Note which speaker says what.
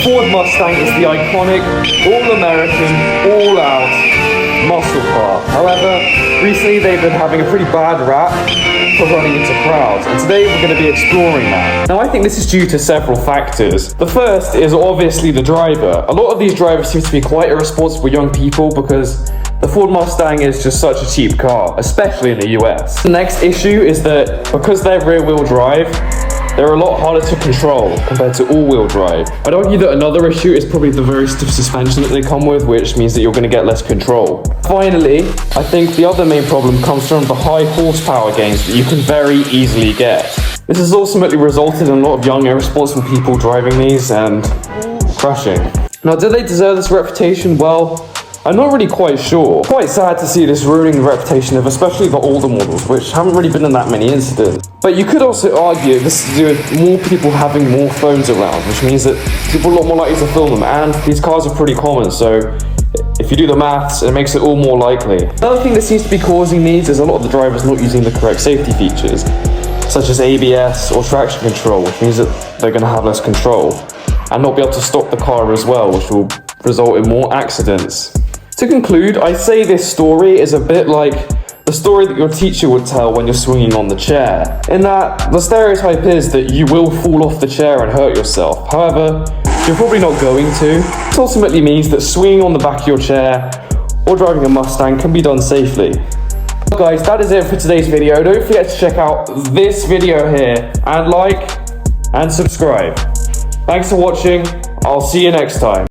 Speaker 1: Ford Mustang is the iconic, all-American, all-out muscle car. However, recently they've been having a pretty bad rap for running into crowds, and today we're going to be exploring that. Now, I think this is due to several factors. The first is obviously the driver. A lot of these drivers seem to be quite irresponsible young people because the Ford Mustang is just such a cheap car, especially in the US. The next issue is that because they're rear-wheel drive, they're a lot harder to control compared to all-wheel drive. I'd argue that another issue is probably the very stiff suspension that they come with, which means that you're going to get less control. Finally, I think the other main problem comes from the high horsepower gains that you can very easily get. This has ultimately resulted in a lot of young, irresponsible people driving these and crashing. Now, do they deserve this reputation? Well, I'm not really quite sure. Quite sad to see this ruining the reputation of especially the older models, which haven't really been in that many incidents. But you could also argue this is to do with more people having more phones around, which means that people are a lot more likely to film them, and these cars are pretty common, so if you do the maths, it makes it all more likely. Another thing that seems to be causing these is a lot of the drivers not using the correct safety features, such as ABS or traction control, which means that they're going to have less control, and not be able to stop the car as well, which will result in more accidents. To conclude, I say this story is a bit like the story that your teacher would tell when you're swinging on the chair, in that the stereotype is that you will fall off the chair and hurt yourself. However, you're probably not going to. This ultimately means that swinging on the back of your chair or driving a Mustang can be done safely. Well, guys, that is it for today's video. Don't forget to check out this video here and like and subscribe. Thanks for watching. I'll see you next time.